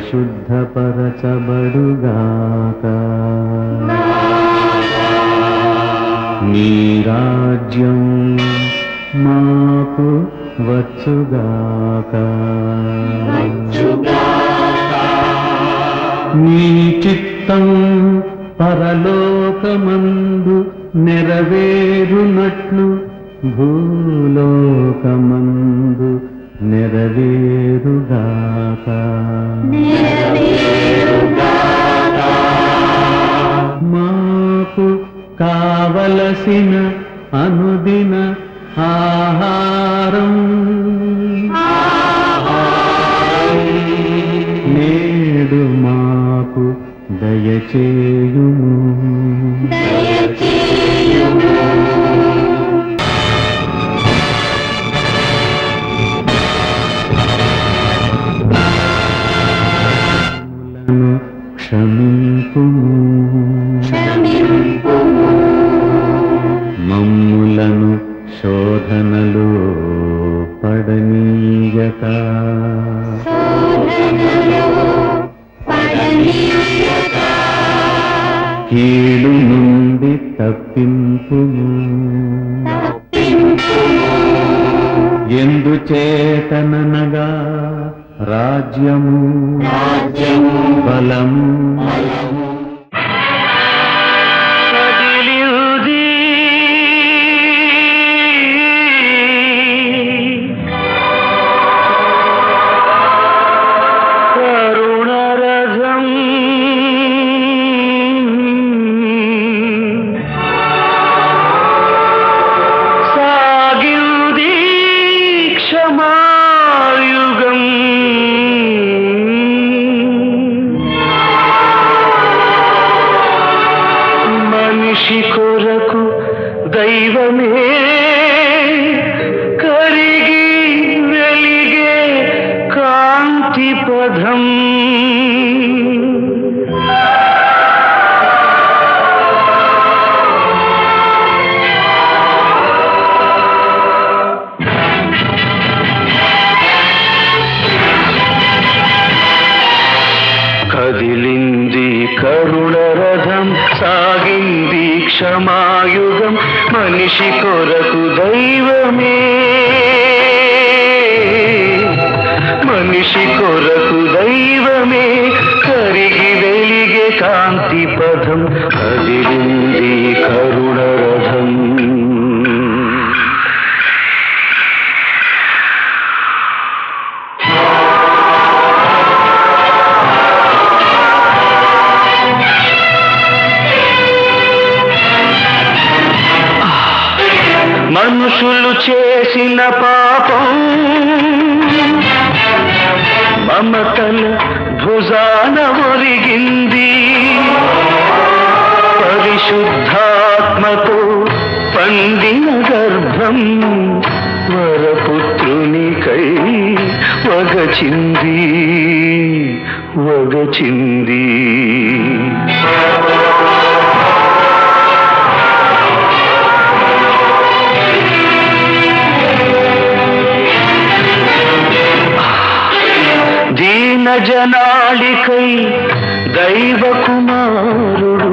పరిశుద్ధపరచబడుగాక. నీ రాజ్యం మాకు వచ్చుగాక. నీ చిత్తం పరలోకమందు నెరవేరునట్లు భూలోకమందు నెరవేరుగాక. మాకు కావలసిన అనుదిన ఆహారం నేడు మాకు దయచేయుము. క్షమింపుము. మమ్ములను శోధనలో పడనీయక కీడు నుండి తప్పింపుము. ఎందుచేతననగా రాజ్యము బలము మనిషి కొరకు దైవమే కరిగి వెలిగే కాంతి పదం. కదిలింది కరుణ రథం, సాగింది క్షమాయుగం, మనిషి కొరకు దైవమే, మనిషి కొరకు దైవమే కరిగి వెలిగే కాంతి పథం. కదిలింది కరుణ రథం. మనుషులు చేసిన పాపం మమతల భుజాన ఒరిగింది. పరిశుద్ధాత్మతో పండిన గర్భం వరపుత్రునికై వగచింది వగచింది. దీన జనాళికై దైవ కుమారుడు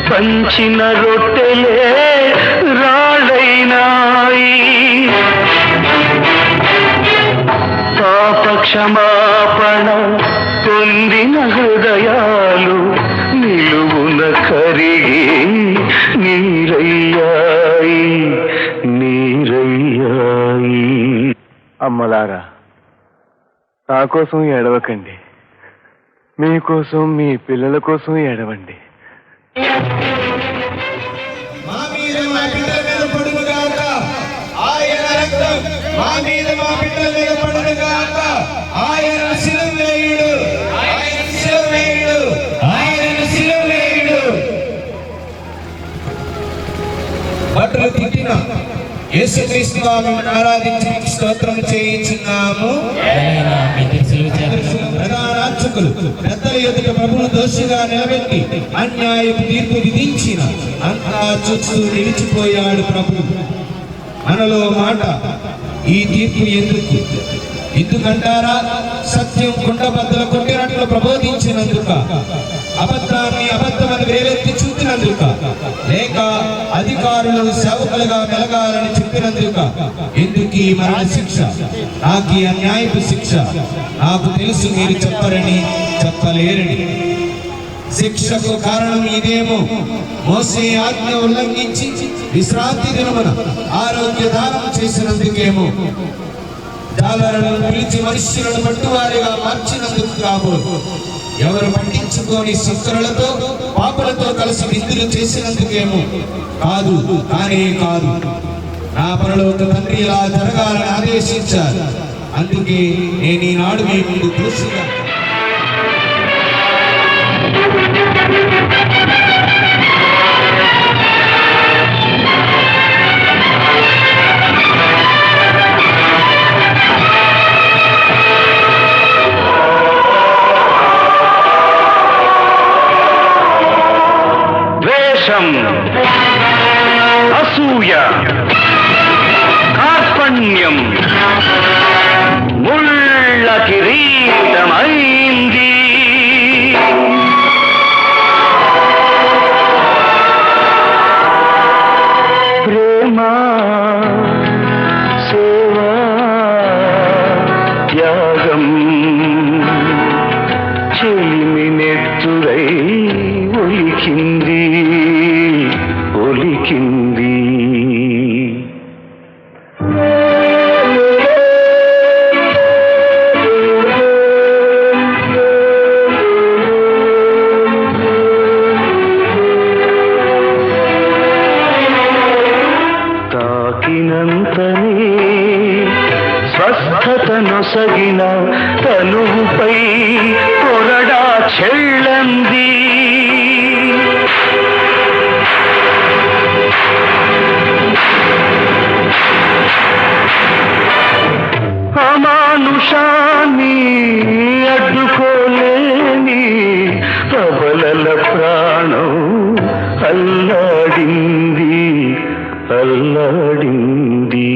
పంచిన రొట్టెలే రాళ్ళైనాయి. పాప క్షమాపణ పొందిన హృదయాలు నిలువున కరిగి నీరయ్యాయి నీరయ్యాయి. అమ్మలారా, నా కోసం ఏడవకండి, మీకోసం మీ పిల్లల కోసం ఏడవండి. మా మీద మా బిడ్డల మీద పడునుగాక ఆయన రక్తం, మా మీద మా బిడ్డల మీద పడునుగాక ఆయన శిలువేయుడు, ఆయన శిలువేయుడు, ఆయన శిలువేయుడు. బట్టలు తిట్టిన యేసుక్రీస్తు నామమున ఆరాధించి స్తోత్రం చేయించున్నాము. ప్రధానార్చకులు పెద్దల ఎదుట ప్రభువును దోషిగా నిలబెట్టి అన్యాయపు తీర్పు విధించిన అంతా చూస్తూ నిలిచిపోయాడు ప్రభువు. మనలో మాట, ఈ తీర్పు ఎందుకు, ఎందుకంటారా? సత్యం కుండబద్దలు కొట్టినట్లు ప్రబోధించినందుక, అబద్ధాన్ని అబద్ధమని వేలెత్తి చూపినందుక, లేక అధికారులు సేవకులుగా మెలగాలని చెప్పినందుక? ఎందుకు ఈ మరణ శిక్ష, నాకు ఈ అన్యాయపు శిక్ష? నాకు తెలుసు మీరు చెప్పరని, చెప్పలేరని. శిక్షకు కారణం ఇదేమో, మోసే ఆజ్ఞ ఉల్లంఘించి విశ్రాంతి దినమున ఆరోగ్య దానం చేసినందుకేమో, జాలరులను పిలిచి మనుష్యులను పట్టువారిగా మార్చినందుకు కాబోలు, ఎవరు పట్టించుకొని శుక్రులతో పాపులతో కలిసి విందులు చేసినందుకేమో కాదు, కానే కాదు. నా పరలోక తండ్రి ఇలా జరగాలని ఆదేశించారు. అందుకే నేను ఈనాడు మీ ముందు దోషిగా అసూయ, కార్పణ్యం ముళ్ళ కిరీటమైంది. ప్రేమ, సేవా, త్యాగం చెలిమినెత్తురై ఒలికింది, ఒలికింది. తాకినంతనే స్వస్థతనొసగిన తనువుపై కొరడా చెళ్ళంది. అమానుషాన్ని అడ్డుకోలేని ప్రబలల ప్రాణం అల్లాడింది, అల్లాడింది.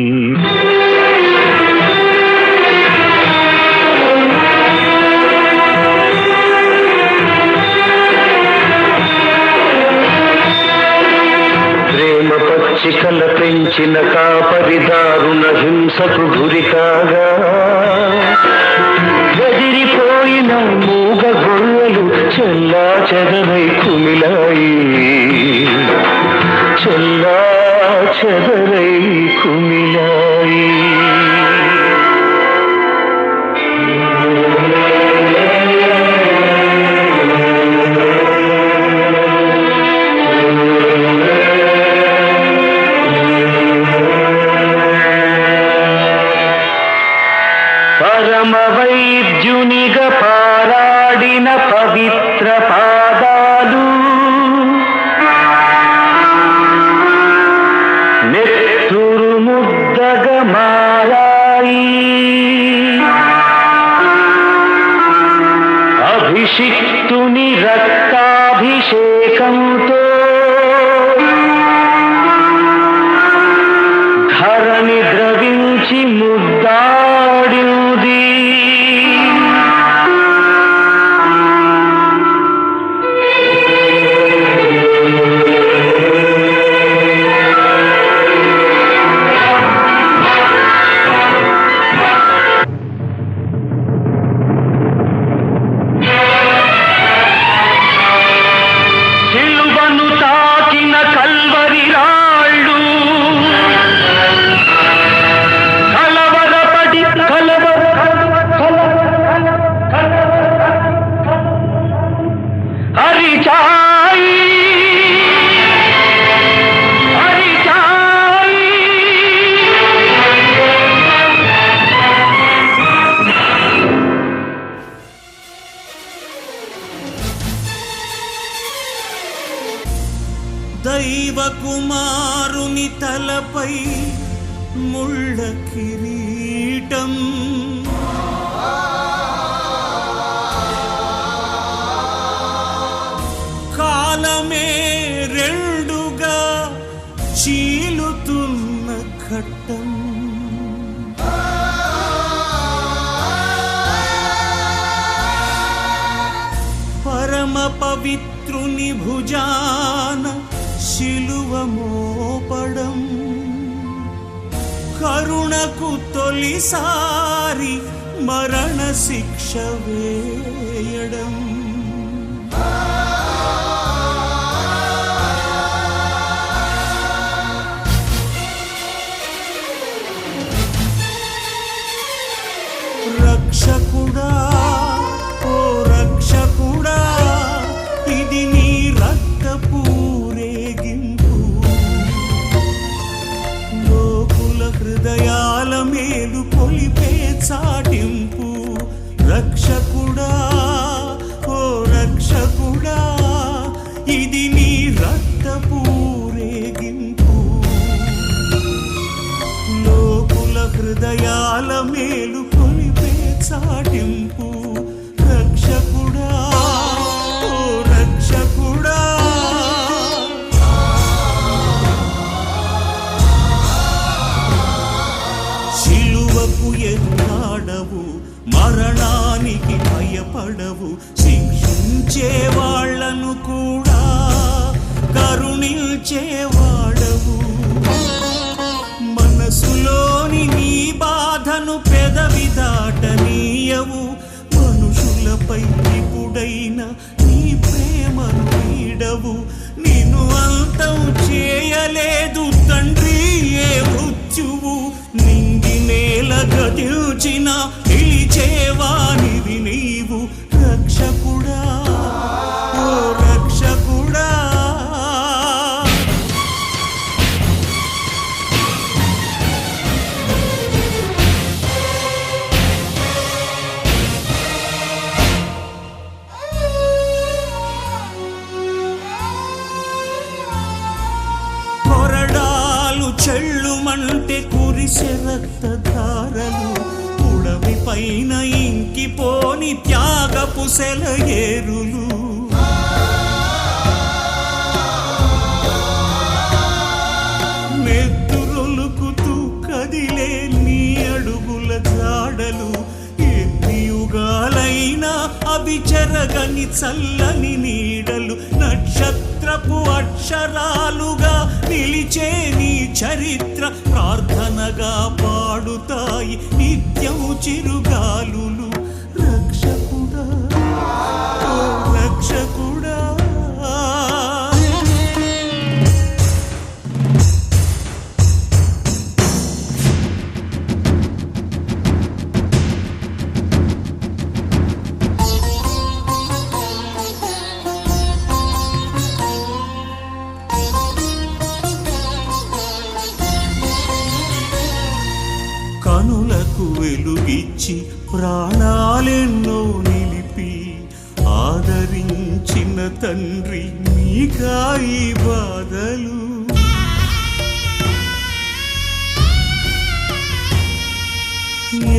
ప్రేమ పచ్చికల పెంచిన కాపరిదారుణ హింసకు గురి కాగా, గదిరిపోయిన మూగ గొర్రెలు చెల్లా చెదరై కుమిలాయి, చెల్లా చెదరై కుమిలాయి. పరమ వైద్యునిగా పారాడిన పవిత్ర పాదాలు, నెత్తురు ముద్దగా మారాయి. అభిషిక్తుని రక్తాభిషేకంతో ధరణి ద్రవించి ముద్దాడింది. సిలువను తాకిన కల్వరి రాళ్ళు కలవరపడి అరిచాయి, అరిచాయి. దైవ కుమారుని తలపై ముళ్ళ కిరీటం, కాలమే రెండుగా చీలుతున్న ఘట్టం, భుజాన శిలువ మోపడం, కరుణకు తొలిసారి మరణ శిక్ష వేయడం. రక్షకుడా, ఓ రక్షకుడా, ఇది నీ రక్తపు ఊరేగింపు. లోకుల హృదయాల మేలు కొలిపే చాటింపు. రక్షకుడా, ఓ రక్షకుడా, ఇది నీ రక్తపు ఊరేగింపు. లోకుల హృదయాల మేలు కొలిపే చాటింపు. రక్షకుడా, ఓ రక్షకుడా. శిలువకు ఎన్నాడవు, మరణానికి భయపడవు. శిక్షించే వాళ్ళను కూడా కరుణించేవాడవు. మనసులోని నీ బాధను పెదవి దాటనీయవు. మనుషులపై ఇప్పుడైన నీ ప్రేమను వీడవు. నిన్ను అంతం చేయలేదు తండ్రి ఏ మృత్యువు. నింగి నేల గతిల్చిన నిలిచేవానివి నీవు. రక్షకుడా, ఓ రక్షకుడా. కొరడాలు చెళ్ళుమంటే కురిసె రక్తధారలు. ఉడవి పైన ఇంకిపోని త్యాగపు సెలయేరులు. నెత్తురొలుకుతూ కదిలే నీ అడుగుల జాడలు. ఎన్ని యుగాలైనా అవి చెరగని చల్లని నీడలు. నక్షత్రపు అక్షరాలుగా నిలిచే నీ చరిత్ర. ప్రార్థనగా పాడుతాయి నిత్యం చిరుగాలులు. రక్షకుడా, ఓ రక్షకుడా. కనులకు వెలుగిచ్చి ప్రాణాలెన్నో నిలిపి ఆదరించిన తండ్రి నీకాయి బాధలు.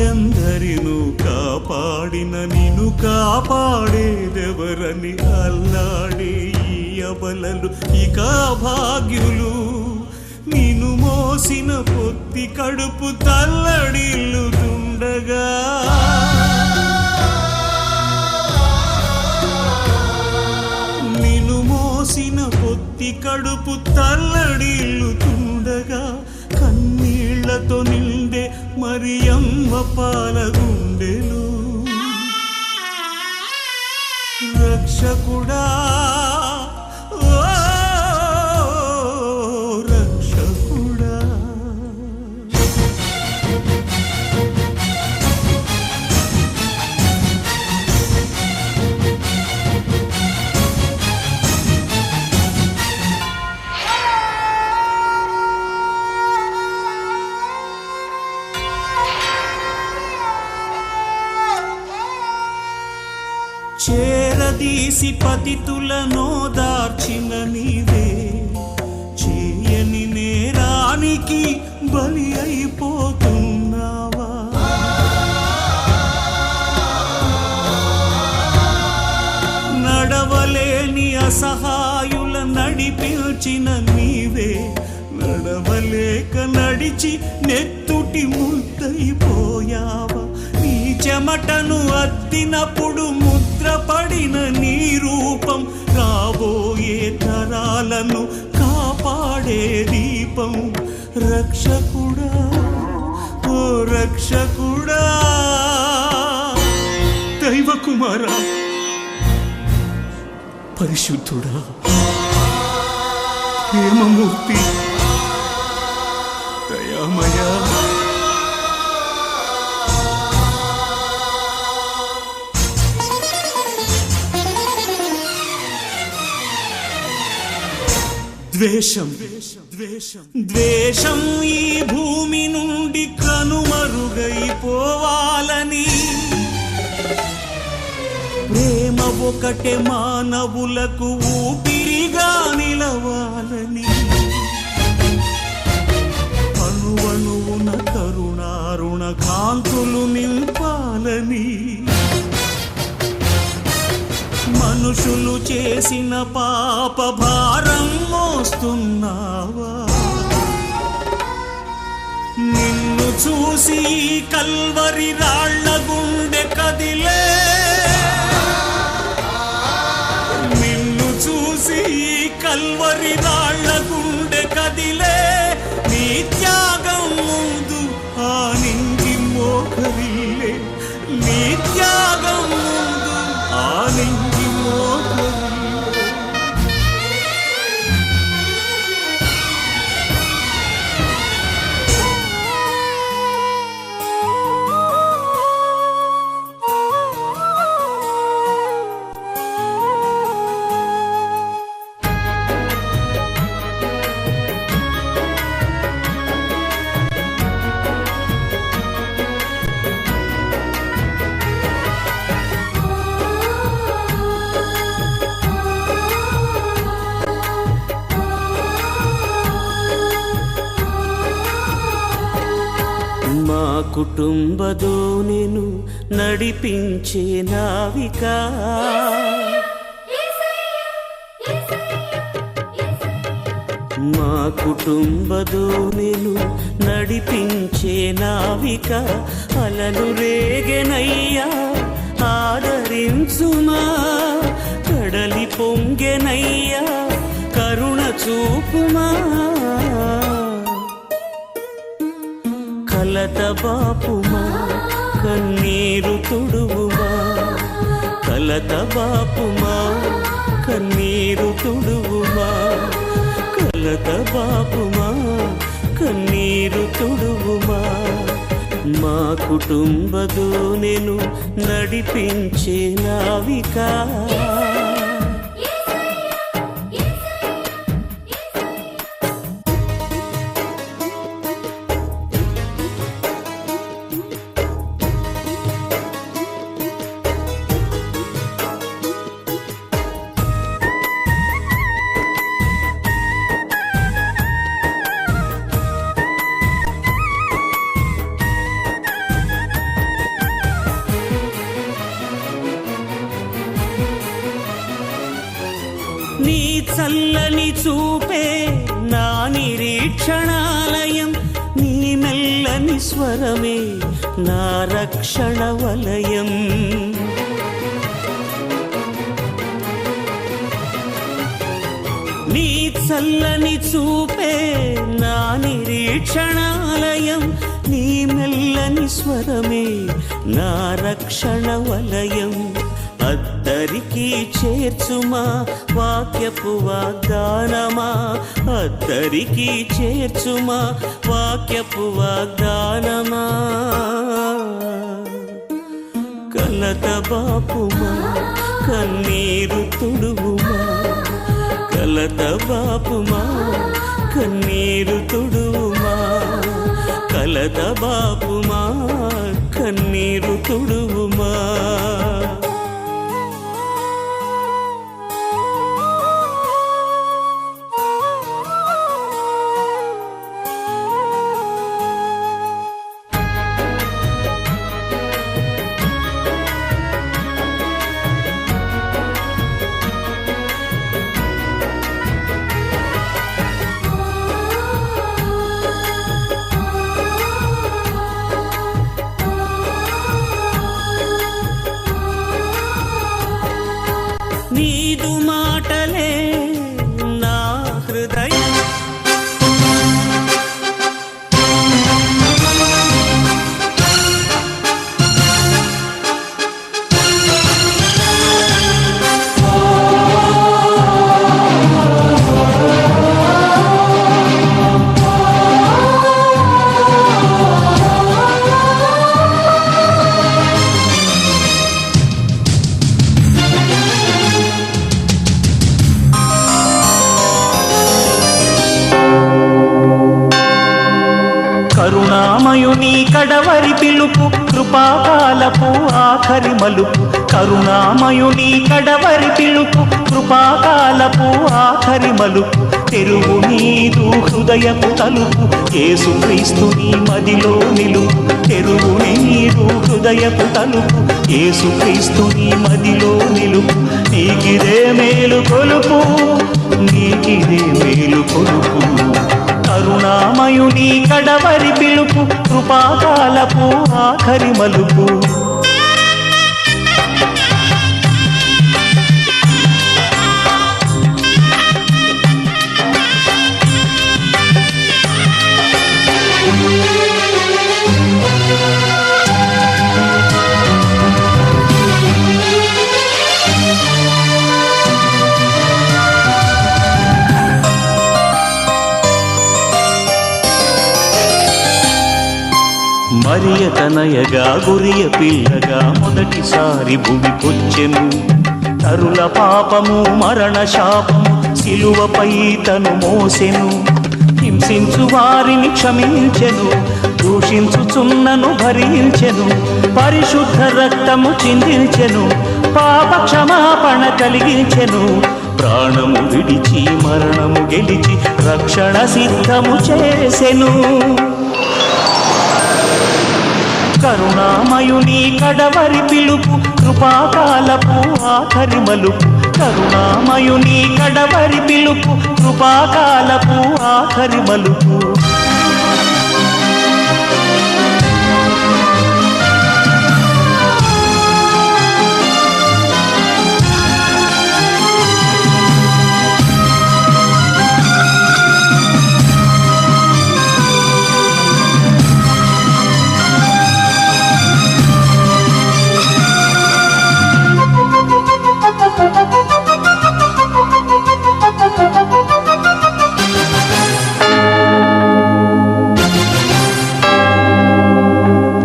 ఎందరినూ కాపాడిన నిన్ను కాపాడేదెవరని అల్లాడే ఈ అబలలు ఇక భాగ్యులు. నిన్ను మోసిన పొత్తి కడుపు తల్లడిల్లుతుండగా, నిన్ను మోసిన పొత్తి కడుపు తల్లడిల్లుతుండగా, కన్నీళ్లతో నిండే మరియమ్మ పాల గుండెలు. రక్షకుడా, ఓ రక్షకుడా. చేరదీసి పతితులను దార్చిన నీవే. చేయని నేరానికి బలి అయిపోతున్నావా? నడవలేని అసహాయుల నడిపించిన నీవే. నడవలేక నడిచి నెత్తుటి ముద్దయిపోయావా? నీ చెమటను అద్దినప్పుడు ముద్రపడిన నీ రూపం రాబోయే తరాలను కాపాడే దీపం రక్షకుడా ఓ రక్షకుడా దైవ కుమారా పరిశుద్ధుడా ప్రేమమూర్తి దయామయా ద్వేషం ద్వేషం ఈ భూమి నుండి కనుమరుగైపోవాలని ప్రేమ ఒకటే మానవులకు ఊపిరిగా నిలవాలని అణువణువున కరుణారుణ కాంతులు నింపాలని మనుషులు చేసిన పాప భారం మోస్తున్నావా నిన్ను చూసి కల్వరి రాళ్ల గుండె కదిలే నిన్ను చూసి కల్వరి రాళ్ల గుండె కదిలే నీ త్యాగం ముందు ఆ నింగి మోకరిల్లే నీ త్యాగం ముందు ఆ నింగి మోకరిల్లే మా కుటుంబ దోణిను నడిపించే నావిక మా కుటుంబ దోణిను నడిపించే నావిక అలలు రేగెనయ్యా ఆదరించుమా కడలి పొంగెనయ్యా కరుణ చూపుమా కలత బాపుమా కన్నీరు తుడువుమా కలత బాపుమా కన్నీరు తుడువుమా కలత బాపుమా కన్నీరు తుడువుమా మా కుటుంబ దోణిను నడిపించే నావిక నీ చల్లని చూపే నా నిరీక్షణాలయం నీ మెల్లని స్వరమే నా రక్షణ వలయం నీ చల్లని చూపే నా నిరీక్షణాలయం నీ మెల్లని స్వరమే నా రక్షణ వలయం అద్దరికి చేర్చుమా వాక్యపు వాగ్దానమా అద్దరికి చేర్చుమా వాక్యపు వాగ్దానమా కలత బాపుమా కన్నీరు తుడువుమా కలత బాపుమా కన్నీరు తుడువుమా కలత బాపుమా కన్నీరు తుడువుమా కరుణామయుని కడవరి పిలుపు కృపాకాలపు ఆఖరి మలుపు కరుణామయుని కడవరి పిలుపు కృపాకాలపు ఆఖరి మలుపు తెరువు నీదు హృదయపు తలుపు యేసుక్రీస్తుని మదిలో నిలుపు తెరువు నీదు హృదయపు తలుపు యేసుక్రీస్తుని మదిలో నిలుపు నీకిదే మేలు కొలుపు నీకిదే మేలు కొలుపు కరుణామయుని కడవరి పిలుపు కృపాకాలపు ఆఖరి మలుపు మరియ తనయగా గురియ పిల్లగా మొదటిసారి భూమికొచ్చెను తరుల పాపము మరణ శాపము సిలువపై తను మోసెను హింసించు వారిని క్షమించెను దూషించుచున్నను భరించెను పరిశుద్ధ రక్తము చిందించెను పాప క్షమాపణ కలిగించెను ప్రాణము విడిచి మరణము గెలిచి రక్షణ సిద్ధము చేసెను కరుణామయుని కడవరి పిలుపు కృపాకాలపు ఆఖరి మలుపు కరుణామయుని కడవరి పిలుపు కృపాకాలపు ఆఖరి మలుపు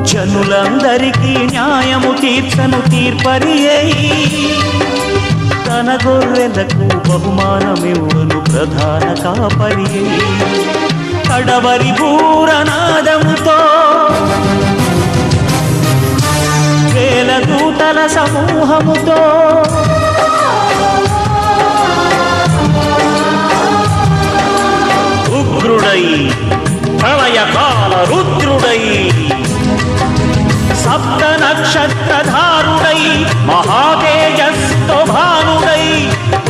జనులందరికీ న్యాయము తీర్చను తీర్పరి అయి తన గొర్రెలకు బహుమానమివ్వను ప్రధాన కాపరి అయి కడవరి పూరనాదముతో వేల దూతల సమూహముతో ఉగ్రుడై ప్రళయకాల రుద్రుడై సప్త నక్షత్రధారుడై మహాతేజస్తో భానుడై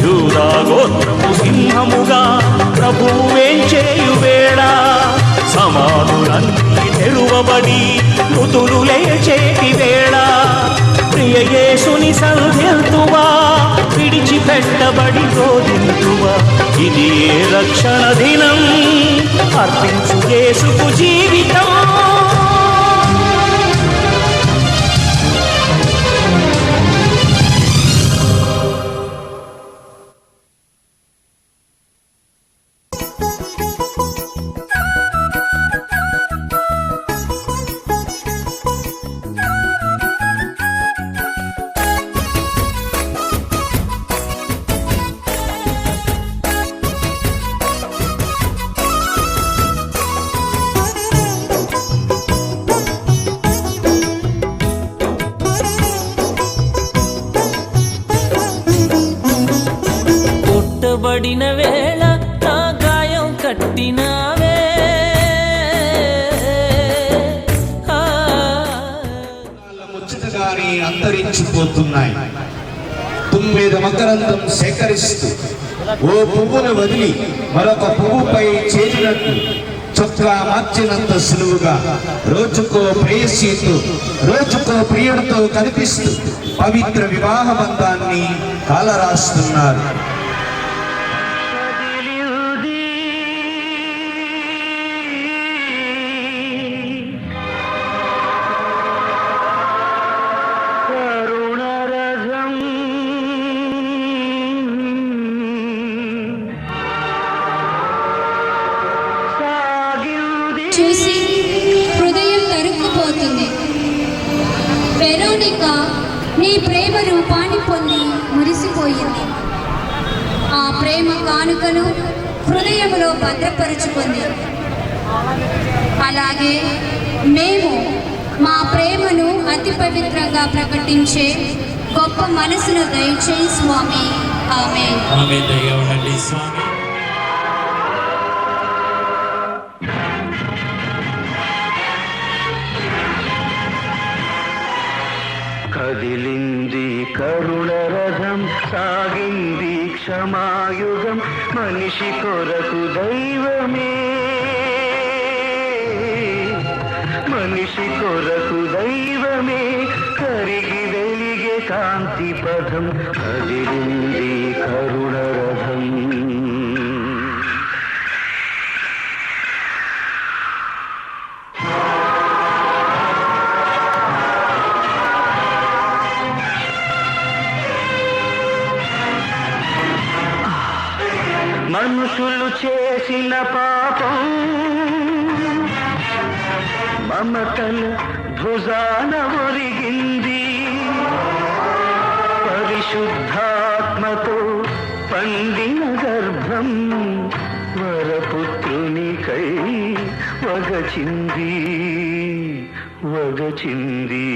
యూదా గోత్రపు సింహముగా ప్రభువేంచేయు వేళ సమాధులన్నీ తెరువబడి మృతులు లేచేటి వేళ ప్రియ యేసుని సంధిల్తువా విడిచిపెట్టబడి రోధింతువా ఇది ఏ రక్షణ దినం అర్పించు యేసుకు జీవితం పడిన వేళ నా గాయం కట్టినావే ముచ్చటగానే అంతరించిపోతున్నాయి. తుమ్మెద మకరందం సేకరిస్తూ ఓ పువ్వును వదిలి మరొక పువ్వుపై చేరినట్టు చొక్కా మార్చినంత సులువుగా రోజుకో ప్రేయసీతో రోజుకో ప్రియుడితో కనిపిస్తూ పవిత్ర వివాహ బంధాన్ని కాలరాస్తున్నారు. చూసి హృదయం తరుక్కుపోతుంది. వెరోనిక నీ ప్రేమ రూపాన్ని పొంది మురిసిపోయింది. ఆ ప్రేమ కానుకను హృదయంలో భద్రపరుచుకుంది. అలాగే మేము మా ప్రేమను అతి పవిత్రంగా ప్రకటించే గొప్ప మనసును దయచేయి స్వామి. ఆమేన్. ఆమేన్. దయగా ఉండండి స్వామి. కదిలింది కరుణ రథం, సాగింది క్షమాయుగం, మనిషి కొరకు దైవమే, మనిషి కొరకు దైవమే, కరిగి వెలిగే కాంతి పథం, కదిలింది కరుణ రథం. మనుషులు చేసిన పాపం మమతల భుజాన ఒరిగింది, పరిశుద్ధాత్మతో పండిన గర్భం వరపుత్రునికై వగచింది, వగచింది.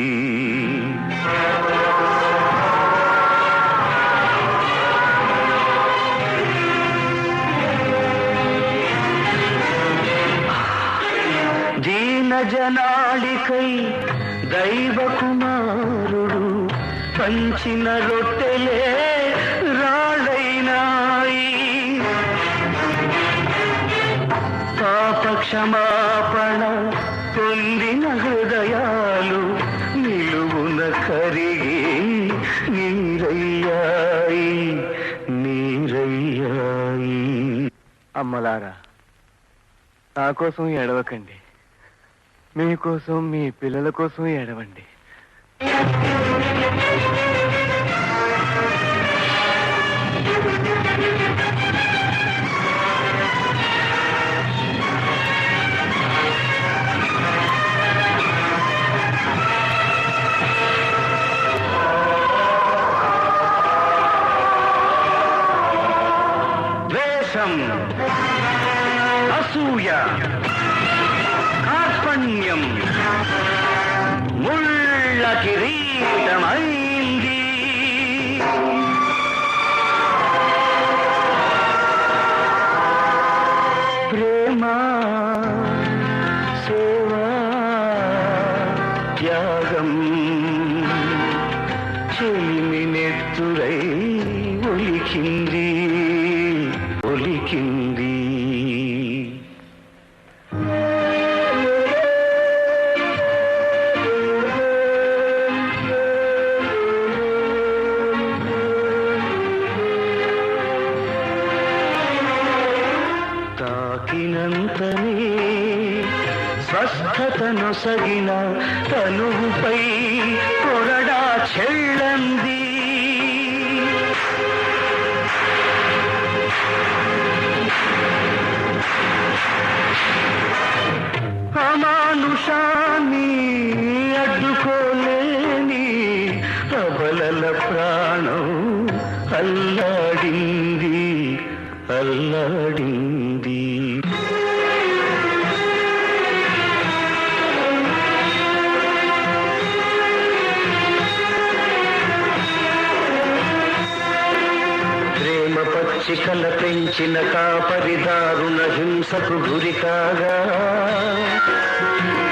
జనాళికై దైవ కుమారుడు పంచిన రొట్టెలే రాళ్ళైనాయి, పాప క్షమాపణ పొందిన హృదయాలు నిలువున కరిగి నీరయ్యాయి, నీరయ్యాయి. అమ్మలారా, నా కోసం ఏడవకండి, మీకోసం మీ పిల్లల కోసం ఏడవండి. ద్వేషం, అసూయ, కార్పణ్యం ముళ్ళ కిరీటమైంది. ప్రేమ, సేవా, త్యాగం చెలిమినెత్తురై ఒలికింది, ఒలికింది. తాకినంతనే స్వస్థతను సగిన తనువుపై కొరడా చెళ్ళంది, అమానుషాన్ని అడ్డుకోలేని అబలల ప్రాణం అల్లాడింది, అల్లాడింది. ప్రేమ పచ్చికల పెంచిన కాపరిదారుణ హింసకు గురి కాగా,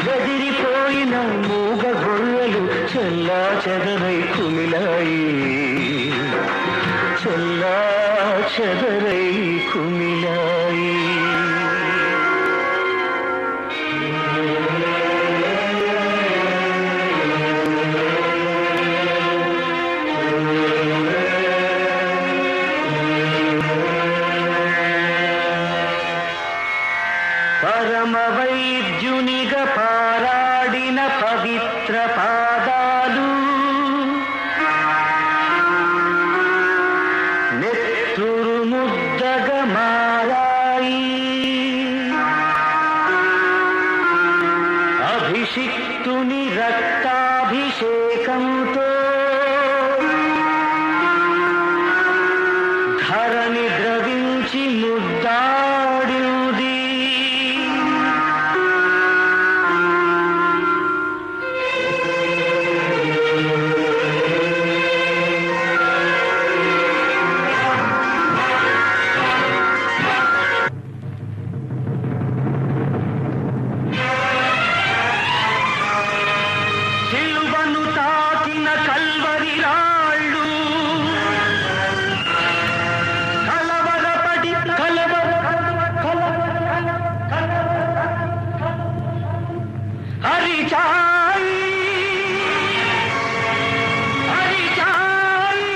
గదిరిపోయిన మూగ గొర్రెలు చెల్లా చెదరై కుమిలాయి, చెల్లా చెదరై కుమిలాయి. పరమ వైద్యునిగా పారాడిన పవిత్ర పాదాలు నెత్తురు ముద్దగా మారాయి, అభిషిక్తుని రక్తాభిషేకంతో ధరణి ద్రవించి ముద్దాడింది. సిలువను తాకిన కల్వరి రాళ్ళు కలవరపడి హరిచాయి హరిచాయి.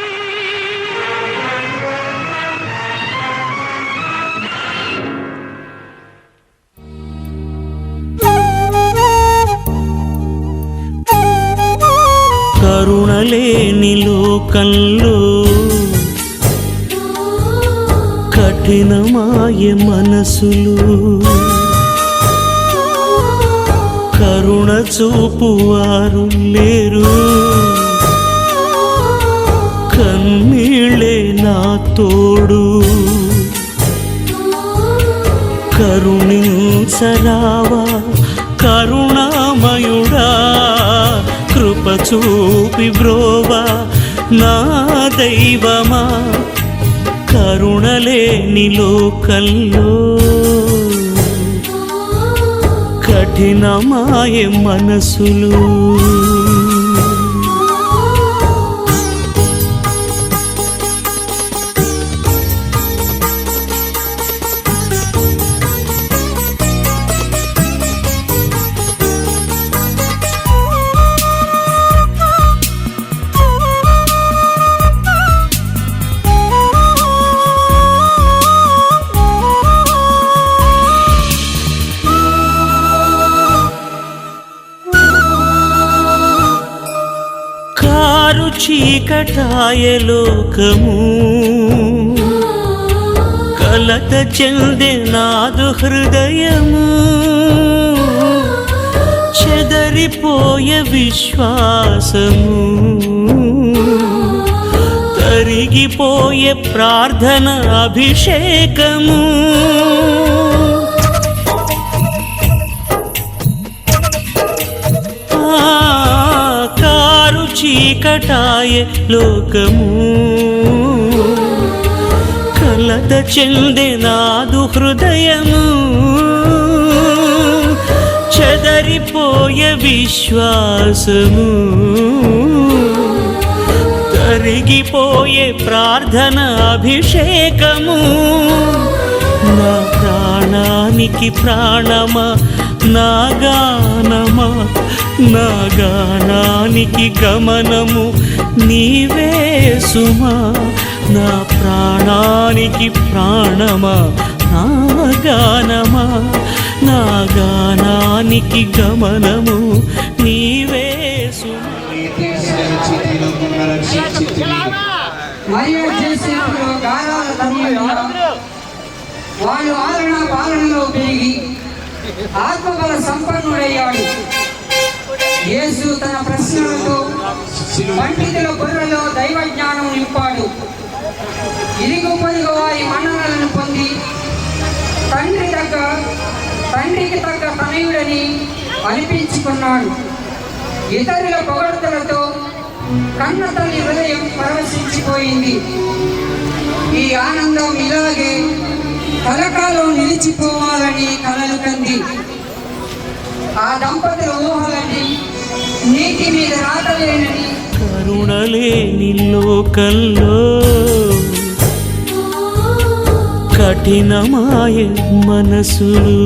కరుణలేని లోకంలో కఠినమాయ మనసులు, కరుణ చూపువారు లేరు, కన్నీళ్ళే నా తోడు. కరుణించరావా కరుణామయుడా, కృప చూపి బ్రోవా నా దైవమా. కరుణలేని లోకంలో కఠినమాయ మనసులు. కారు చీకటాయ లోకము, కలత చెందే నాదు హృదయము. చెదరిపోయే విశ్వాసము, తరిగిపోయే ప్రార్థన అభిషేకము. కారు చీకటాయ లోకము, కలత చెందే నాదు హృదయము. చెదరిపోయే విశ్వాసము, తరిగిపోయే ప్రార్థన అభిషేకము. నా ప్రాణానికి ప్రాణమా నా గానమా, నా గానానికి గమనము నీవే సుమా. నా ప్రాణానికి ప్రాణమా నా గానమా, నా గానానికి గమనము నీవే సుమా. మరియు చేసేప్పుడు గానాల సమయంలో వాడు ఆలన పాలనలో పెరిగి ఆత్మబల సంపన్నుడయ్యాడు. యేసు తన ప్రశ్నలతో పండితుల బుర్రలో దైవ జ్ఞానం నింపాడు. ఇరుగు పొరుగు వారి మన్ననలను పొంది తండ్రికి తగ్గ తనయుడని అనిపించుకున్నాడు. ఇతరుల పొగడ్తలతో కన్న తల్లి హృదయం పరవశించిపోయింది. ఈ ఆనందం ఇలాగే కలకాలం నిలిచిపోవాలని కలలు కంది. ఆ దంపతుల ఊహలని నీటి మీద రాతలేనని. కరుణలేని లోకంలో కఠినమాయ మనసులు.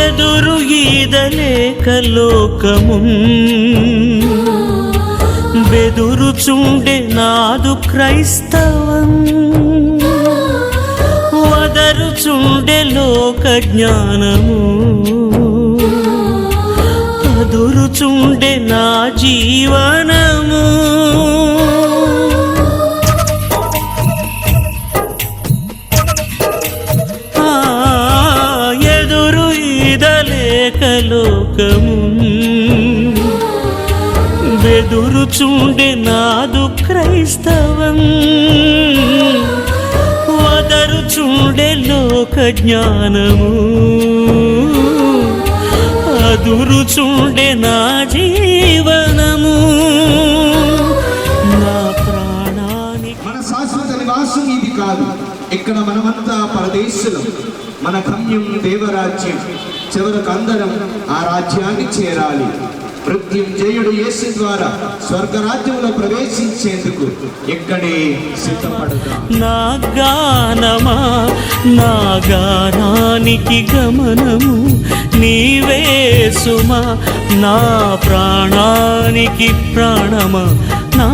ఎదురు ఈదలేక లోకము బెదురుచుండే నాదు క్రైస్తవం, వదరుచుండే లోక జ్ఞానము అదురుచుండే నా జీవనము ఎదురు ఈదలేక లోకము బెదురుచుండే నాదు క్రైస్తవం వదరుచుండే లోక జ్ఞానము అదురుచుండే నా జీవనము నా ప్రాణానికి మన శాశ్వత నివాసం ఇది కాదు. ఇక్కడ మనమంతా పరదేశులం. మన గమ్యం దేవరాజ్యం. చివరకు అందరం ఆ రాజ్యాన్ని చేరాలి. మృత్యుంజయుడు యేసు ద్వారా స్వర్గరాజ్యంలో ప్రవేశించేందుకు ఇక్కడే సిద్ధపడదాం. నా గానమా నా గానానికి గమనము నీవే సుమా నా ప్రాణానికి ప్రాణమా నా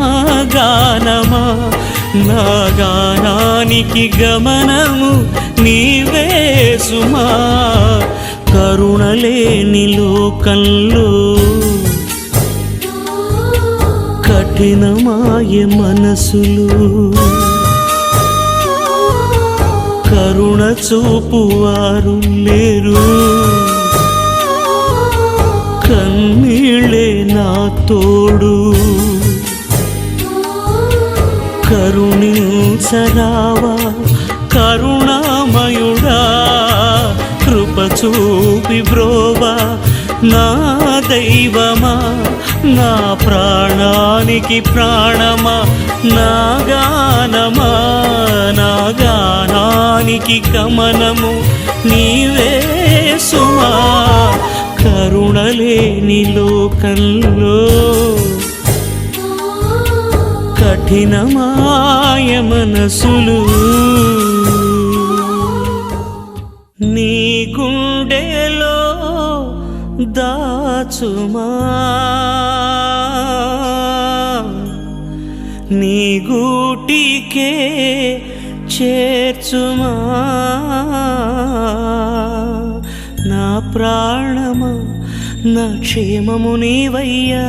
గానమా నా గానానికి గమనము నీవే సుమా కరుణలేని లోకంలో కఠినమాయ మనసులు కరుణ చూపువారు లేరు కన్నీళ్ళే నా తోడు కరుణించరావా కరుణామయుడా కృప చూపి బ్రోవా నా దైవమా నా ప్రాణానికి ప్రాణమా నా గానమా నా గానానికి గమనము నీవే సుమా కరుణలేని లోకంలో కఠినమాయ మనసులు నీ గుండెలో దాచుమా నీ గూటికే చేర్చుమా నా ప్రాణమా నా క్షేమము నీవయ్యా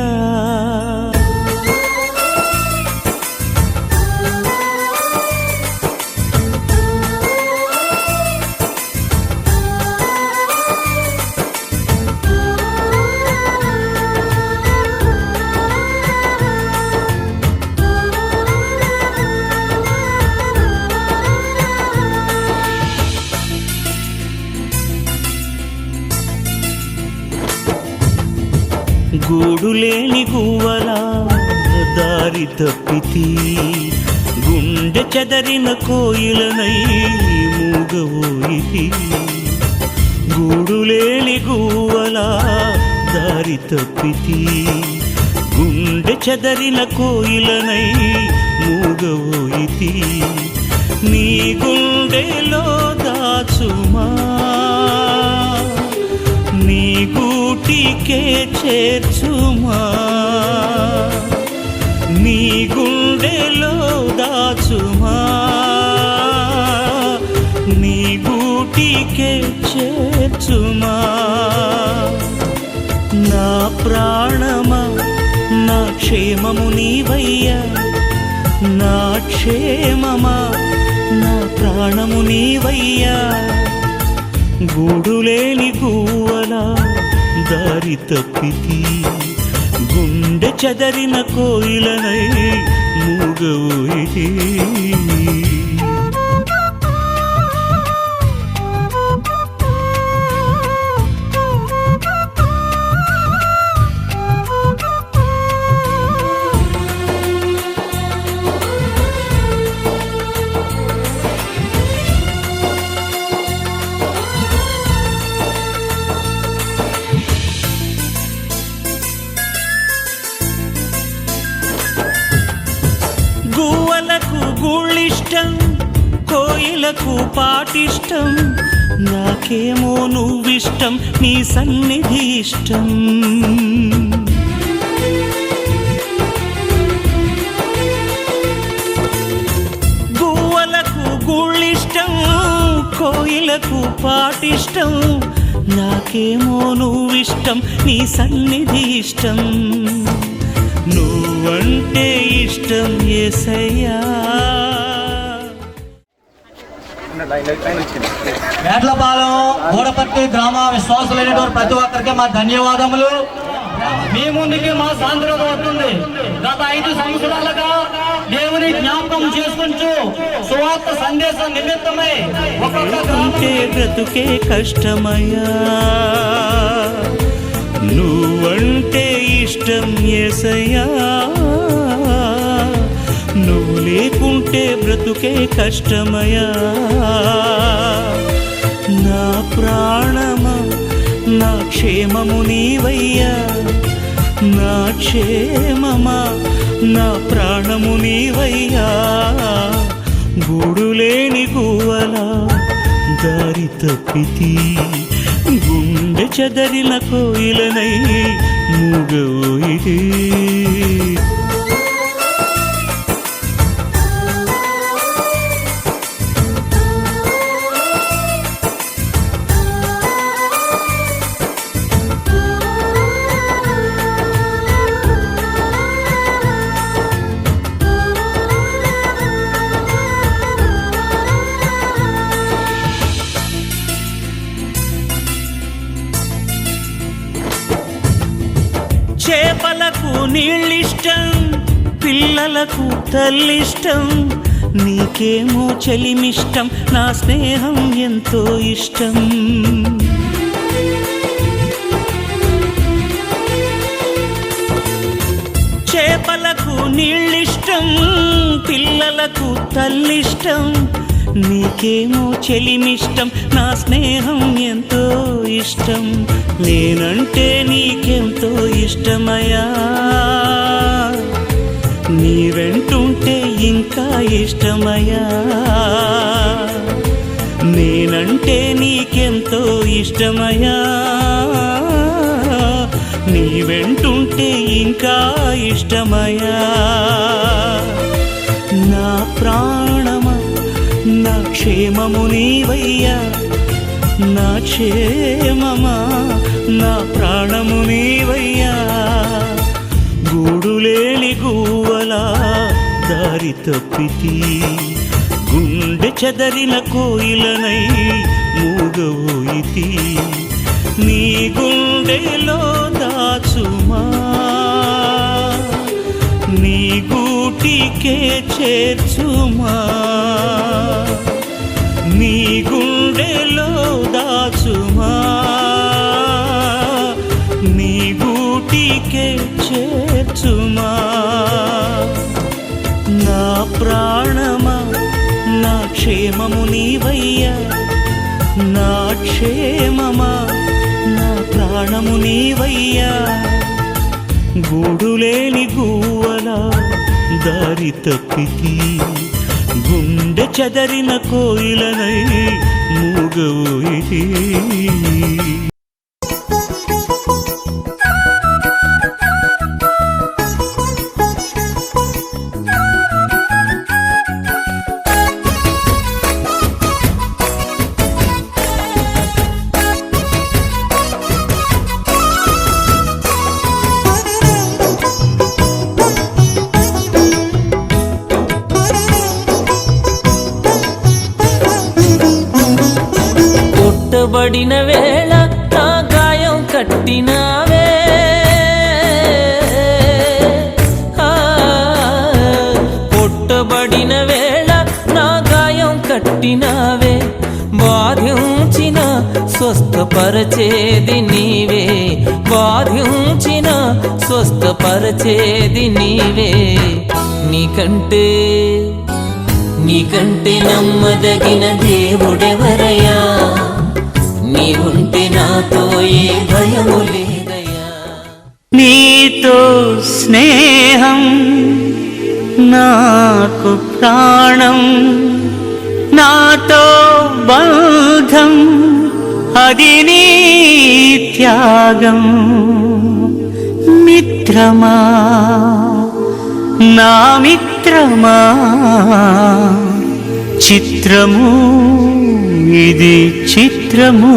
గూడులేని గువ్వలా దారి తప్పితి గుండె చెదరిన కోయిలనై మూగవోయితి గూడులేని గువ్వలా దారి తప్పితి గుండె చెదరిన కోయిలనై మూగవోయితి నీ గుండెలో దాచుమా నీ గూటికే చేర్చుమా నీ గుండెలో దాచుమా నీ గూటికే చేర్చుమా నా ప్రాణమా నా క్షేమము నీవయ్యా నా క్షేమమా నా ప్రాణము నీవయ్యా గూడులేని గువ్వలా దారి తప్పితి గుండె చెదరిన కోయిలనై మూగవోయితి గువ్వలకు గూళ్ళిష్టం కోయిలకు పాటిష్టం నాకేమో నువ్విష్టం నీ సన్నిధి ఇష్టం గువ్వలకు గూళ్ళిష్టం కోయిలకు పాటిష్టం, నాకేమో నువ్విష్టం, నీ సన్నిధి ఇష్టం. నువ్వంటే ఇష్టం యేసయ్యా. మేడ్లపాలెం గోడపట్టి గ్రామ విశ్వాసులైనటువంటి ప్రతి ఒక్కరికి మా ధన్యవాదములు. మీ ముందుకి మా సాంద్రత వస్తుంది. గత 5 సంవత్సరాలుగా దేవుని జ్ఞాపకం చేసుకుంటూ సువార్త సందేశం నిమిత్తమై ఒక్కొక్క బ్రతుకే కష్టమయ్యా. నువ్వంటే ఇష్టం యేసయ్యా. నువ్వు లేకుంటే బ్రతుకే కష్టమయ్యా. నా ప్రాణమా నా క్షేమము నీవయ్యా. నా క్షేమమా నా ప్రాణము నీవయ్యా. గూడులేని గువ్వలా దారి తప్పితి, గుండె చెదరిన కోయిలనై మూగవోయిది. చేపలకు నీళ్ళిష్టం, పిల్లలకు తల్లిష్టం, నీకేమో చెలిమిష్టం, నా స్నేహం ఎంతో ఇష్టం. చేపలకు నీళ్ళిష్టం, పిల్లలకు తల్లిష్టం, నీకేమో చెలిమిష్టం, నా స్నేహం ఎంతో ఇష్టం. నేనంటే నీకెంతో ఇష్టమయ్యా. నీ వెంటుంటే ఇంకా ఇష్టమయ్యా. నేనంటే నీకెంతో ఇష్టమయ్యా. నీ వెంటుంటే ఇంకా ఇష్టమయ్యా. నా ప్రాణమా నా క్షేమము నీవయ్యా. నా క్షేమమా నా ప్రాణము నీవయ్యా. గూడులేని గువ్వలా దారి తప్పితి, గుండె చెదరిన కోయిలనై మూగవోయితి. నీ గుండెలో దాచుమా, నీ గూటికే చేర్చుమా. నీ గుండెలో దాచుమా, నీ గూటికే చేర్చుమా. నా ప్రాణమా నా క్షేమము నీవయ్యా. నా క్షేమమా నా ప్రాణము నీవయ్యా. గూడులేని గువ్వలా దారి తప్పితి, గుండె చెదరిన కోయిలనై మూగవోయిది. కొట్టబడిన వేళ నా గాయం కట్టినావే. కొట్టబడిన వేళ నా గాయం కట్టినావే. బాధించిన స్వస్థపరచేది నీవే. బాధించిన స్వస్థపరచేది నీవే. నీకంటే నమ్మదగిన దేవుడెవరయ్యా. నీవుంటే నాతో ఏ భయము లేదయ్యా. నీతో స్నేహం నాకు ప్రాణం, నాతో బంధం అది నీ త్యాగం. మిత్రమా నా మిత్రమా చిత్రము ఇది చిత్రము.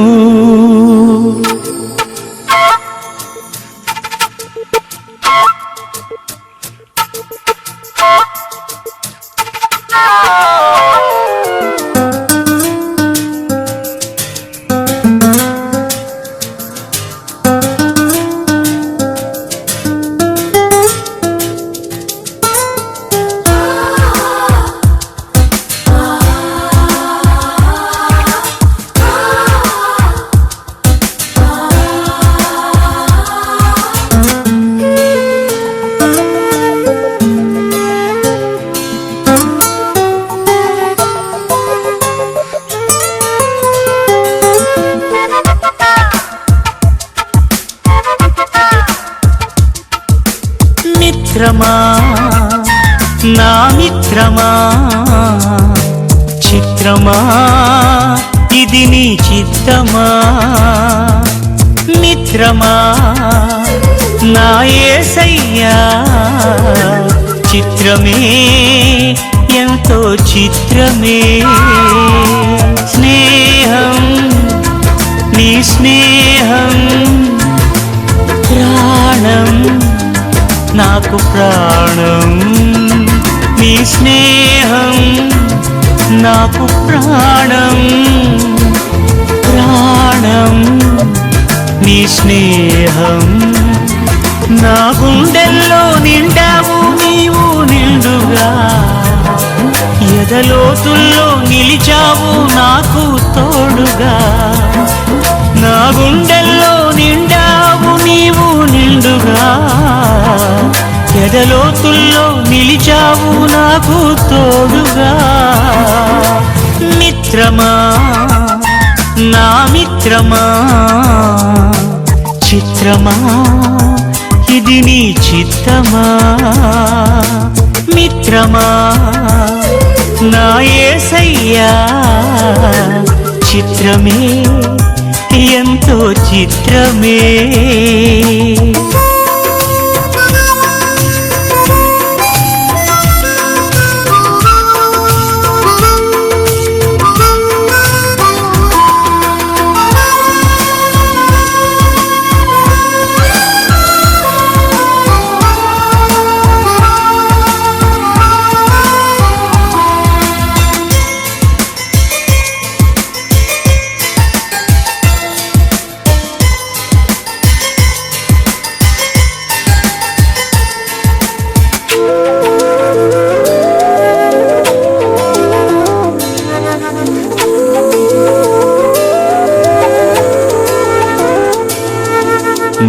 మిత్రమా నా మిత్రమా, చిత్రమా ఇది నీ చిత్తమా. మిత్రమా నా యేసయ్యా, చిత్రమే ఎంతో చిత్రమే. స్నేహం నీ స్నేహం ప్రాణం నాకు ప్రాణం. నీ స్నేహం నాకు ప్రాణం ప్రాణం. నీ స్నేహం నా గుండెల్లో నిండావు నీవు నిండుగా. ఎదలోతుల్లో నిలిచావు నాకు తోడుగా. నా గుండెల్లో నిండావు నీవు నిండుగా. ఎదలోతుల్లో నిలిచావు నాకు తోడుగా. మిత్రమా నా మిత్రమా, చిత్రమా ఇది నీ చిత్తమా. మిత్రమా నా యేసయ్యా, చిత్రమే ఎంతో చిత్రమే.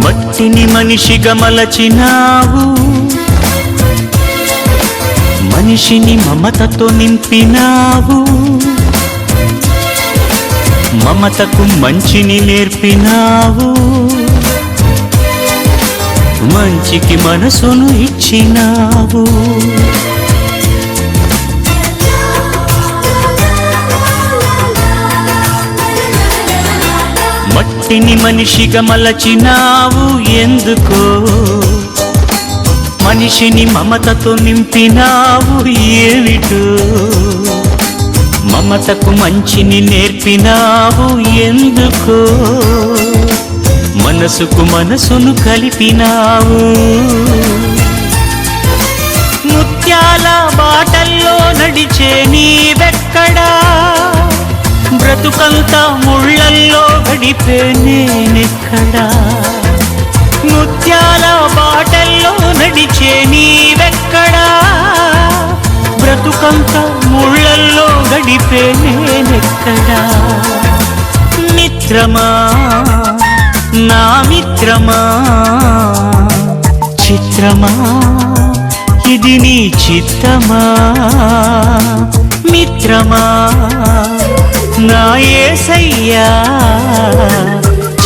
మట్టిని మనిషిగా మలచినావు, మనిషిని మమతతో నింపినావు. మమతకు మంచిని నేర్పినావు, మంచికి మనసును ఇచ్చినావు. మట్టిని మనిషిగా మలచినావు ఎందుకో, మనిషిని మమతతో నింపినావు ఏమిటో. మమతకు మంచిని నేర్పినావు ఎందుకో, మనసుకు మనసును కలిపినావు. ముత్యాల బాటల్లో నడిచే నీవెక్కడా, బ్రతుకంతా ముళ్ళల్లో గడిపే నేనెక్కడా. ముత్యాల బాటల్లో నడిచే నీవెక్కడా, బ్రతుకంతా ముళ్ళల్లో గడిపే నేనెక్కడా. మిత్రమా నా మిత్రమా, చిత్రమా ఇది నీ చిత్తమా. మిత్రమా నా యేసయ్యా,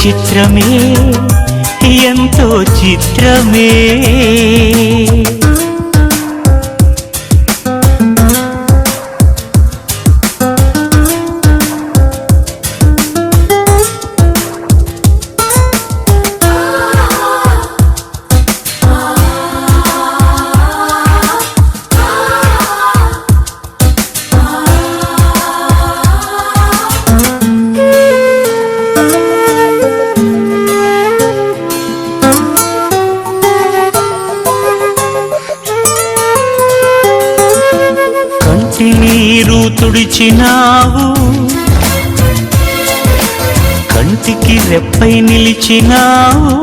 చిత్రమే ఎంతో చిత్రమే. తుడిచినావు, కంటికి రెప్పై నిలిచినావు,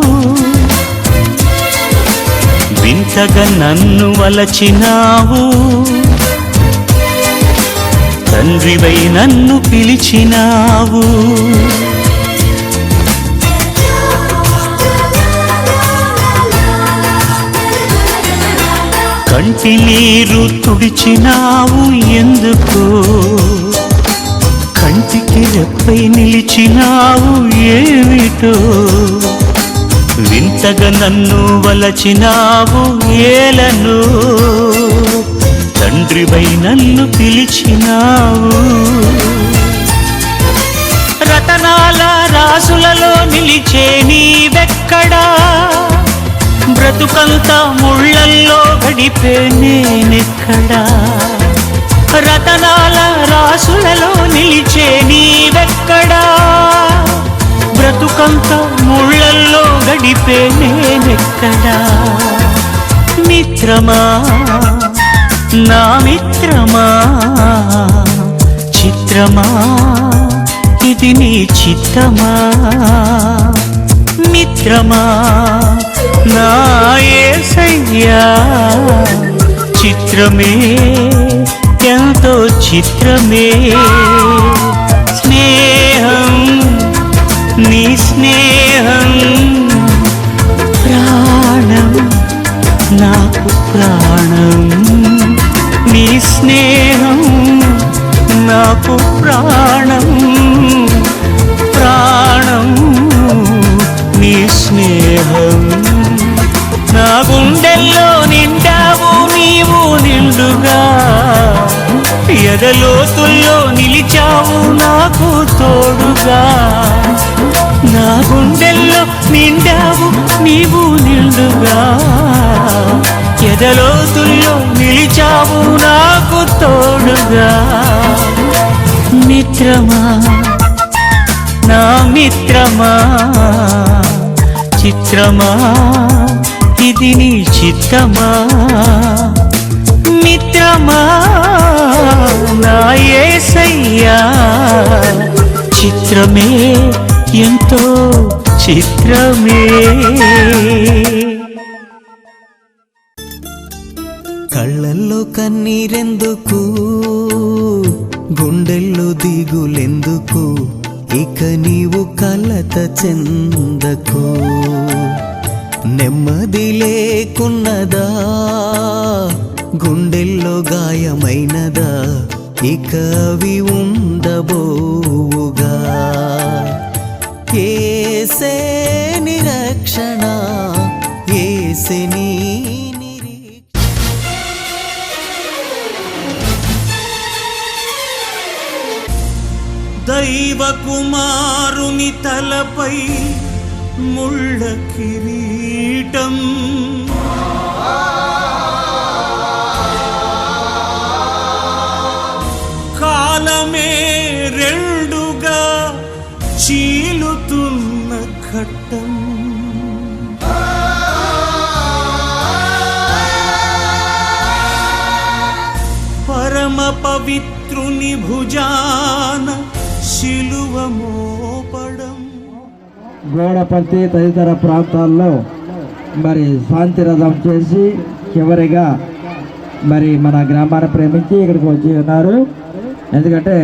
వింతగా నన్ను వలచినావు, తండ్రివై నన్ను పిలిచినావు. కంటి నీరు తుడిచినావు ఎందుకు, కంటికి రెప్పై నిలిచినావు ఏమిటో, వింతగా నన్ను వలచినావు ఏలను, తండ్రివై నన్ను పిలిచినావు. రతనాల రాసులలో నిలిచే నీవెక్కడా, బ్రతుకంతా ముళ్ళల్లో గడిపే నేనెక్కడా. రతనాల రాసులలో నిలిచే నీవెక్కడా, బ్రతుకంతా ముళ్ళల్లో గడిపే నేనెక్కడా. మిత్రమా నా మిత్రమా, చిత్రమా ఇది నీ చిత్తమా. మిత్రమా నా యేసయ్యా, చిత్రమే ఎంతో చిత్రమే. స్నేహం నీ స్నేహం, ప్రాణం నాకు ప్రాణం. నీ స్నేహం నాకు ప్రాణం, ప్రాణం నీ స్నేహం. నా గుండెల్లో నిండావు నీవు నిండుగా, ఎదలోతుల్లో నిలిచావు నాకు తోడుగా. నా గుండెల్లో నిండావు నీవు నిండుగా, ఎదలోతుల్లో నిలిచావు నాకు తోడుగా. మిత్రమా నా మిత్రమా, చిత్రమా ఇది నీ చిత్తమా. మిత్రమా నా యేసయ్యా, చిత్రమే ఎంతో చిత్రమే. కళ్ళల్లో కన్నీరెందుకు, గుండెల్లో దిగులెందుకు, ఇక నీవు కలత చెందకు. నెమ్మది లేకున్నదా, గుండెల్లో గాయమైనదా, ఇక అవి ఉండబోవుగా. యేసే నిరక్షణ, యేసే నీ దైవ కుమారుని తలపై ముళ్ళ కిరీటం, కాలమే రెండుగా చీలుతున్న ఘట్టం. పరమ పవిత్రుని భుజాన శిలువ మోపడం. గోడపర్తి తదితర ప్రాంతాల్లో మరి శాంతి రథం చేసి చివరిగా మరి మన గ్రామాన్ని ప్రేమించి ఇక్కడికి వచ్చి ఉన్నారు. ఎందుకంటే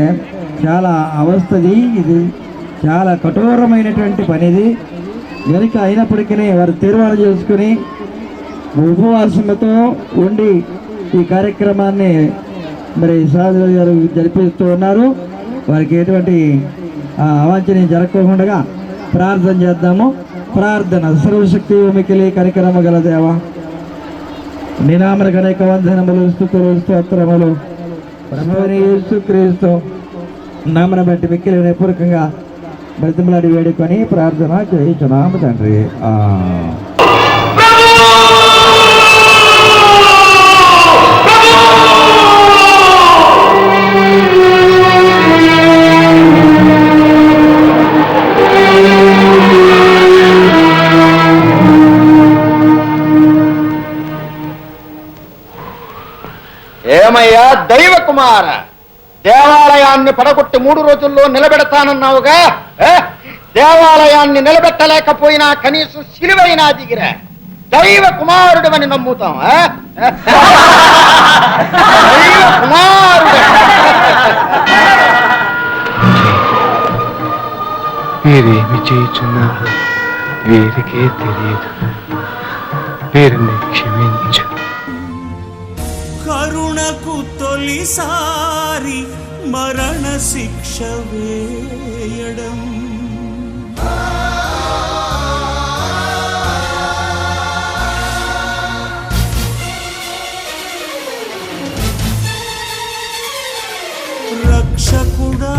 చాలా అవస్థది, ఇది చాలా కఠోరమైనటువంటి పని. ఇది వెనుక అయినప్పటికీ వారు తీర్మానం చేసుకుని ఉపవాసంతో ఉండి ఈ కార్యక్రమాన్ని మరి సాధులు గారు జరిపిస్తూ ఉన్నారు. వారికి ఎటువంటి అవాంఛనీయం జరగకుండా ప్రార్థన చేద్దాము. ప్రార్థన. సర్వశక్తి మికిలి కనికరమ గల దేవా, నినామలకు అనేక వందనములు, స్తుతులు, స్తోత్రములు ప్రభువైన యేసుక్రీస్తు నామన బట్టి మిక్కిలి పూర్వకంగా బ్రతిమలాడి వేడుకొని ప్రార్థన చేయించున్నాము తండ్రి. ఏమయ్యా దైవ కుమార, దేవాలయాన్ని పడగొట్టి 3 రోజుల్లో నిలబెడతానన్నావుగా. దేవాలయాన్ని నిలబెట్టలేకపోయినా కనీసం సిలువైనా దిగిరా. దైవ కుమారుడు అని నమ్ముతాం. దైవ కుమారుడు. వీరేమి చేయుచున్నారు వీరికే తెలియదు. వీరిని క్షమించు. కరుణకు తొలిసారి మరణ శిక్ష వేయడం, రక్షకుడా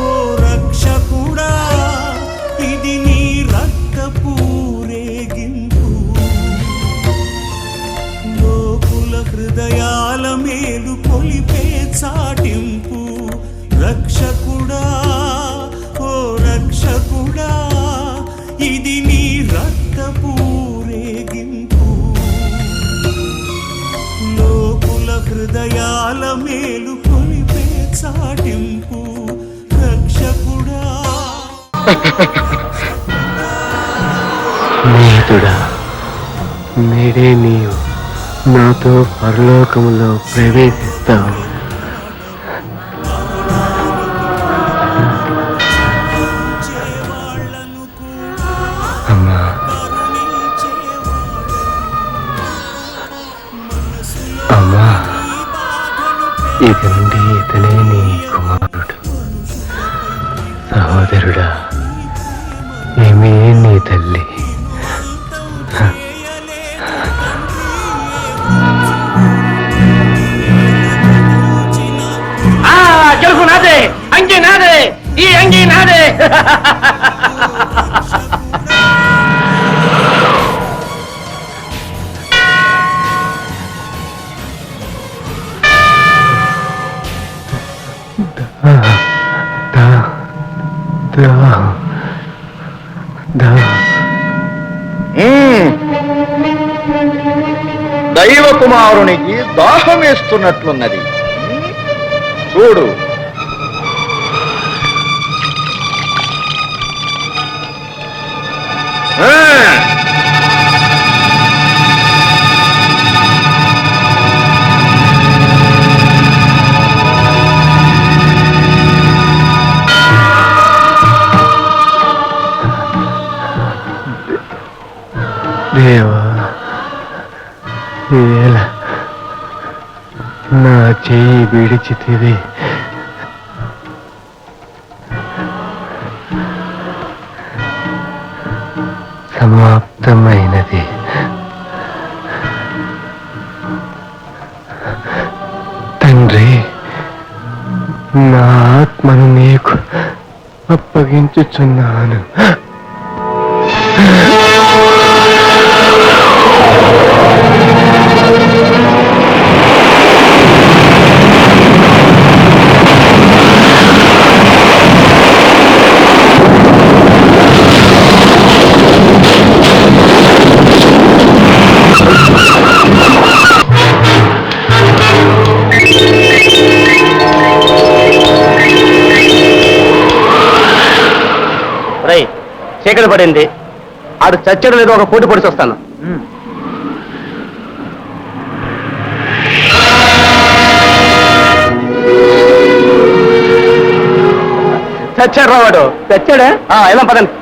ఓ రక్షకుడా, ఇది నీ రక్తపూరేగింపు. లోకుల హృదయాల మేలు కొలిపే చాటింపు. రక్షకుడా ఓ రక్షకుడా, ఇది నీ రక్తపూరేగింపు. లోకుల హృదయాల మేలు కొలిపే చాటింపు. రక్షకుడా స్నేహితుడా, నేడే నీవు నాతో పరలోకములో ప్రవేశిస్తావు. అమ్మా, అమ్మా, ఇక నుండి ఇతనే నీ కుమారుడు. సహోదరుడా, ఏమీ నీ తల్లి. గెలుపు నాదే, అంగి నాదే, ఈ అంగి నాదే. దైవ కుమారునికి దాహం వేస్తున్నట్లున్నది. చూడు. దేవా, ఈవేళ నా చేయి విడిచితివి. సమాప్తమైనది. తండ్రి, నా ఆత్మను నీకు అప్పగించుచున్నాను. చీకటి పడింది. ఆడు చచ్చడం లేదో ఒక పోటీ పొడిచి వస్తాను. చచ్చాడు రావాడు. చచ్చాడా? ఎలా పదండి.